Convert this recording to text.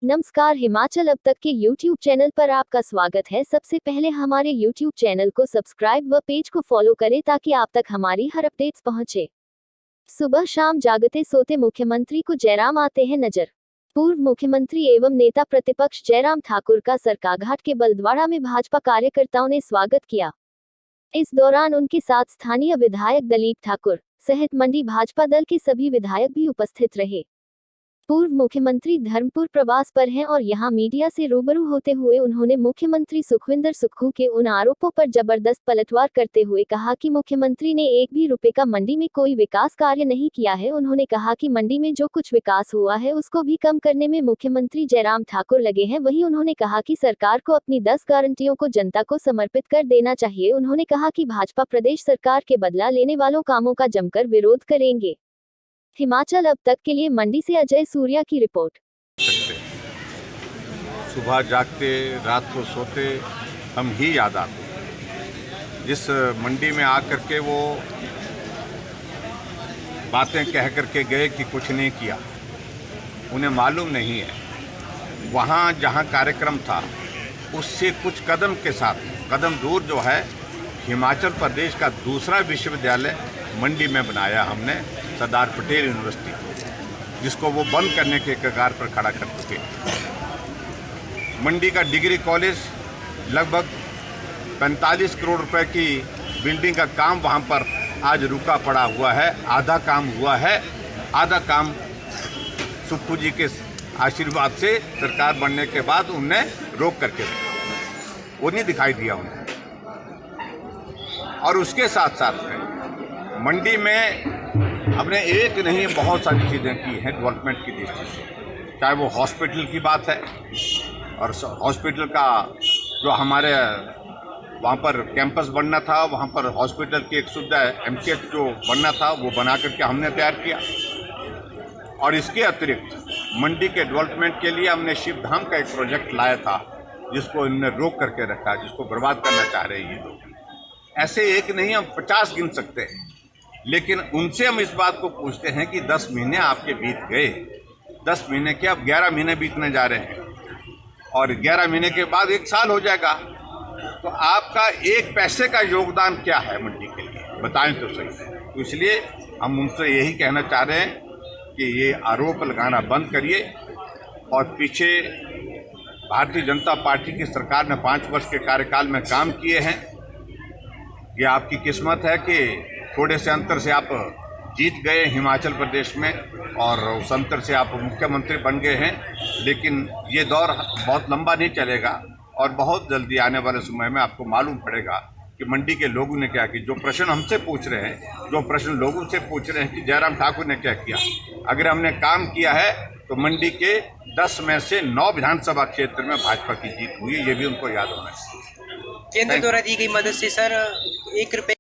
नमस्कार, हिमाचल अब तक के YouTube चैनल पर आपका स्वागत है। सबसे पहले हमारे YouTube चैनल को सब्सक्राइब व पेज को फॉलो करें ताकि आप तक हमारी हर अपडेट्स पहुंचे। सुबह शाम जागते सोते मुख्यमंत्री को जयराम आते हैं नजर। पूर्व मुख्यमंत्री एवं नेता प्रतिपक्ष जयराम ठाकुर का सरकाघाट के बलद्वाड़ा में भाजपा कार्यकर्ताओं ने स्वागत किया। इस दौरान उनके साथ स्थानीय विधायक दलीप ठाकुर सहित मंडी भाजपा दल के सभी विधायक भी उपस्थित रहे। पूर्व मुख्यमंत्री धर्मपुर प्रवास पर हैं और यहां मीडिया से रूबरू होते हुए उन्होंने मुख्यमंत्री सुखविंदर सुक्खू के उन आरोपों पर जबरदस्त पलटवार करते हुए कहा कि मुख्यमंत्री ने एक भी रुपए का मंडी में कोई विकास कार्य नहीं किया है। उन्होंने कहा कि मंडी में जो कुछ विकास हुआ है उसको भी कम करने में मुख्यमंत्री जयराम ठाकुर लगे हैं। वहीं उन्होंने कहा कि सरकार को अपनी 10 गारंटियों को जनता को समर्पित कर देना चाहिए। उन्होंने कहा कि भाजपा प्रदेश सरकार के बदला लेने वालों कामों का जमकर विरोध करेंगे। हिमाचल अब तक के लिए मंडी से अजय सूर्या की रिपोर्ट। सुबह जागते रात को सोते हम ही याद आते। जिस मंडी में आकर के वो बातें कह करके गए कि कुछ नहीं किया, उन्हें मालूम नहीं है वहाँ जहाँ कार्यक्रम था उससे कुछ कदम के साथ कदम दूर जो है हिमाचल प्रदेश का दूसरा विश्वविद्यालय मंडी में बनाया हमने, सरदार पटेल यूनिवर्सिटी, जिसको वो बंद करने के कगार पर खड़ा कर चुके। मंडी का डिग्री कॉलेज लगभग 45 करोड़ रुपए की बिल्डिंग का काम वहाँ पर आज रुका पड़ा हुआ है। आधा काम हुआ है, आधा काम सुक्खू जी के आशीर्वाद से सरकार बनने के बाद उनने रोक करके रखा, वो नहीं दिखाई दिया उन्हें। और उसके साथ साथ में मंडी में हमने एक नहीं बहुत सारी चीज़ें की हैं डेवलपमेंट की दृष्टि से। चाहे वो हॉस्पिटल की बात है, और हॉस्पिटल का जो हमारे वहाँ पर कैंपस बनना था, वहाँ पर हॉस्पिटल की एक सुविधा एमसीएच जो बनना था वो बना करके हमने तैयार किया। और इसके अतिरिक्त मंडी के डेवलपमेंट के लिए हमने शिवधाम का एक प्रोजेक्ट लाया था जिसको इन्होंने रोक करके रखा, जिसको बर्बाद करना चाह रहे हैं ये लोग। ऐसे एक नहीं, हम 50 गिन सकते हैं। लेकिन उनसे हम इस बात को पूछते हैं कि 10 महीने आपके बीत गए, 10 महीने के अब 11 महीने बीतने जा रहे हैं और 11 महीने के बाद 1 साल हो जाएगा, तो आपका 1 पैसे का योगदान क्या है मंडी के लिए, बताएं तो सही। तो इसलिए हम उनसे यही कहना चाह रहे हैं कि ये आरोप लगाना बंद करिए। और पीछे भारतीय जनता पार्टी की सरकार ने 5 वर्ष के कार्यकाल में काम किए हैं। ये आपकी किस्मत है कि थोड़े से अंतर से आप जीत गए हिमाचल प्रदेश में और उस अंतर से आप मुख्यमंत्री बन गए हैं। लेकिन ये दौर बहुत लंबा नहीं चलेगा और बहुत जल्दी आने वाले समय में आपको मालूम पड़ेगा कि मंडी के लोगों ने क्या किया। जो प्रश्न हमसे पूछ रहे हैं, जो प्रश्न लोगों से पूछ रहे हैं कि जयराम ठाकुर ने क्या किया, अगर हमने काम किया है तो मंडी के 10 में से 9 विधानसभा क्षेत्र में भाजपा की जीत हुई है, ये भी उनको याद होना चाहिए। केंद्र द्वारा दी गई मदद से सर 1 रुपये